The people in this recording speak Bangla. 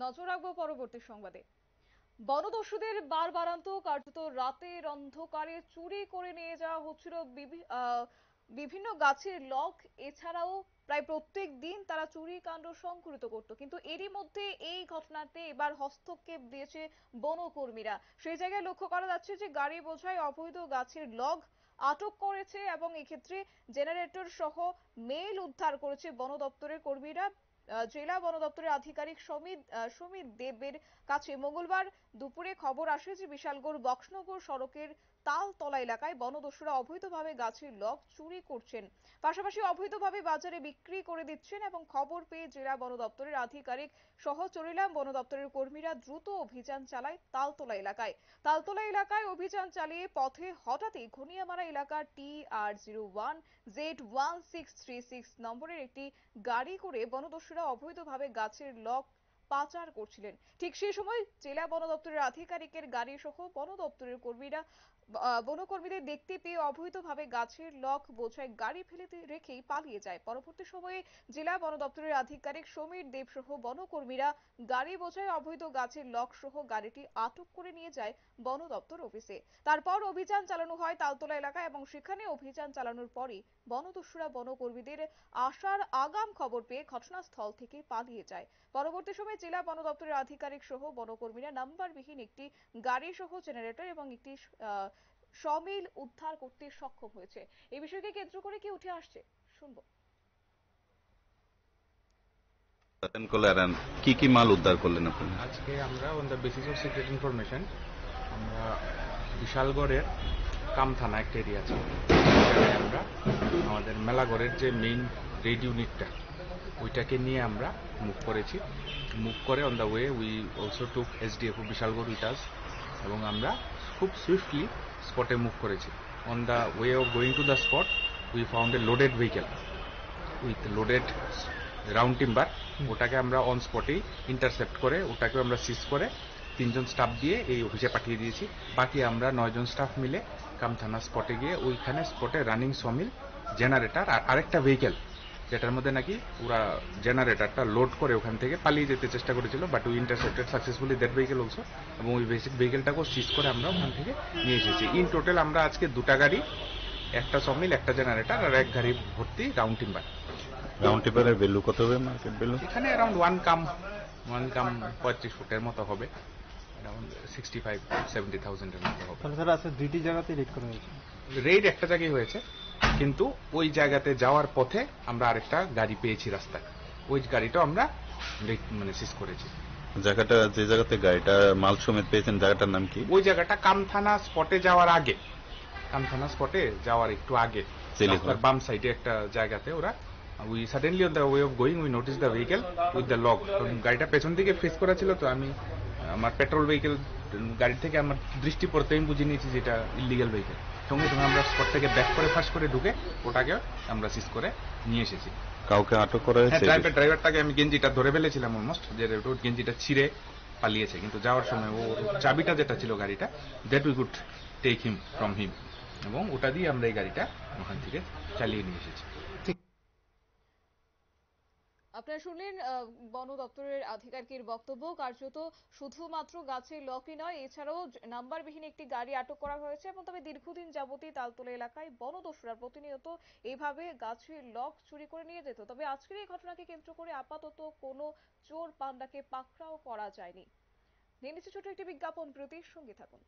নজর রাখবো পরবর্তী সংবাদে। বনদস্যুদের বারবারান্ত কার্যত রাতের অন্ধকারে চুরি করে নিয়ে যাওয়া হচ্ছিল বিভিন্ন গাছের লগ। এছাড়াও প্রায় প্রত্যেক দিন তারা চুরি কাণ্ড সংঘটিত করত, কিন্তু এরই মধ্যে এই ঘটনাতে এবার হস্তক্ষেপ দিয়েছে বনকর্মীরা। সেই জায়গায় লক্ষ্য করা যাচ্ছে যে গাড়ি বোঝাই অবৈধ গাছের লগ আটক করেছে এবং এক্ষেত্রে জেনারেটর সহ মেল উদ্ধার করেছে বন দপ্তরের কর্মীরা। জেলা বন দপ্তরের আধিকারিক সমীর দেবের কাছে মঙ্গলবার দুপুরে খবর আসে যে বিশালগড় বক্সনগর সড়কের তালতলা এলাকায় বনদস্যুরা অবৈধভাবে গাছের লগ চুরি করছেন, পাশাপাশি অবৈধভাবে বাজারে বিক্রি করে দিচ্ছেন। এবং খবর পেয়ে জেলা বন দপ্তরের আধিকারিক সহ চরিলাম বন দপ্তরের কর্মীরা দ্রুত অভিযান চালায় তালতলা এলাকায় অভিযান চালিয়ে পথে হঠাৎই ঘনিয়ামারা এলাকার TR01Z1636 নম্বরের একটি গাড়ি করে বনদস্যুরা অবৈধভাবে গাছের লগ পাচার করছিলেন। ঠিক সেই সময় জেলা বন দপ্তরের আধিকারিকের গাড়ি সহ বন দপ্তরের বনকর্মীদের দেখতে পেয়ে অবৈধভাবে গাছের লগ বোঝাই গাড়ি ফেলে রেখেই পালিয়ে যায়। পরবর্তী সময়ে জেলা বন দপ্তরের আধিকারিক সমীর দেব সহ বনকর্মীরা গাড়ি বোঝাই অবৈধ গাছের লগ সহ গাড়িটি আটক করে নিয়ে যায় বন দপ্তর অফিসে। তারপর অভিযান চালানো হয় তালতলা এলাকায় এবং সেখানে অভিযান চালানোর পরই বনদস্যুরা বনকর্মীদের আসার আগাম খবর পেয়ে ঘটনাস্থল থেকে পালিয়ে যায়। পরবর্তী সময়ে জেলা বন দপ্তরের আধিকারিক সহ বনকর্মীরা নাম্বারবিহীন একটি গাড়ি সহ জেনারেটর এবং একটি সমিল উদ্ধার করতে সক্ষম হয়েছে। এই বিষয়কে কেন্দ্র করে কি উঠে আসছে শুনবো। কি কি মাল উদ্ধার করলেন আপনি? আজকে আমরা on the basis of secret information আমরা বিশালগড়ের কাম থানা একটা এরিয়া আছে, আমরা আমাদের মেলাগড়ের যে মেইন রেড ইউনিটটা ওইটাকে নিয়ে আমরা মুভ করেছি। মুভ করে on the way we also took SDF Bishalgarh with us এবং আমরা খুব সুইফটলি স্পটে মুভ করেছি। On the way of going to the spot we found a loaded vehicle with loaded round timber. ওটাকে আমরা অন স্পটেই ইন্টারসেপ্ট করে ওটাকে আমরা সিজ করে 3 জন স্টাফ দিয়ে এই অফিসে পাঠিয়ে দিয়েছি। বাকি আমরা 9 জন স্টাফ মিলে কাম থানা স্পটে গিয়ে ওইখানে স্পটে রানিং সমিল জেনারেটর আর আরেকটা ভেহিকেল যেটার মধ্যে নাকি ওরা জেনারেটরটা লোড করে ওখান থেকে পালিয়ে যেতে চেষ্টা করেছিল, but we intercepted successfully that vehicle also এবং ওই বেসিক ভেহিকেলটাকেও সিজ করে আমরা ওখান থেকে নিয়ে এসেছি। ইন টোটাল আমরা আজকে 2টা গাড়ি, একটা সমিল, একটা জেনারেটর আর এক গাড়ি ভর্তি রাউন্ড টিম্বার। রাউন্ড টিম্বারের ভ্যালু কত হবে? মার্কেট ভ্যালু এখানে অ্যারাউন্ড 1 কাম 35 ফুটের মতো হবে, অ্যারাউন্ড 65-70,000 এর মতো হবে। তাহলে স্যার আজকে 2টি জায়গাতে রেড করা হয়েছে। রেড একটা জায়গায় হয়েছে, কিন্তু ওই জায়গাতে যাওয়ার পথে আমরা আরেকটা গাড়ি পেয়েছি রাস্তায়, ওই গাড়িটাও আমরা মানে সিজ করেছি। জায়গাটা যে জায়গাতে গাড়িটা মাল সমেত পেয়েছেন জায়গাটার নাম কি? ওই জায়গাটা কামথানা স্পটে যাওয়ার আগে, কামথানা স্পটে যাওয়ার একটু আগে বাম সাইডে একটা জায়গাতে ওরা we suddenly on the way of going we notice the vehicle with the lock. গাড়িটা পেছন দিকে ফেস করা ছিল, তো আমি আমার পেট্রোল ভেহিকেল গাড়ি থেকে আমার দৃষ্টি পড়তে আমি বুঝে নিয়েছি যে এটা ইলিগাল ভেহিকেল। সঙ্গে সঙ্গে আমরা স্পট থেকে ব্যাক করে ফাঁস করে ঢুকে ওটাকে আমরা সিজ করে নিয়ে এসেছি। কাউকে আটক করা হয়েছে? ড্রাইভারটাকে আমি গেঞ্জিটা ধরে ফেলেছিলাম অলমোস্ট, যে গেঞ্জিটা ছিঁড়ে পালিয়েছে, কিন্তু যাওয়ার সময় ও চাবিটা যেটা ছিল গাড়িটা that we could take him from him এবং ওটা দিয়ে আমরা এই গাড়িটা ওখান থেকে চালিয়ে নিয়ে এসেছি। আপনারা শুনলেন বন দপ্তরের আধিকারিকের বক্তব্য। কার্যত শুধুমাত্র গাছের লকই নয়, এছাড়াও নাম্বারবিহীন একটি গাড়ি আটক করা হয়েছে। এবং তবে দীর্ঘদিন যাবতই তালতলা এলাকায় বনদস্যুরা প্রতিনিয়ত এইভাবে গাছের লক চুরি করে নিয়ে যেত। তবে আজকের এই ঘটনাকে কেন্দ্র করে আপাতত কোনো চোর পান্ডাকে পাকড়াও করা যায়নি। নিয়ে নিচ্ছে ছোট একটি বিজ্ঞাপন বিরতির সঙ্গে থাকুন।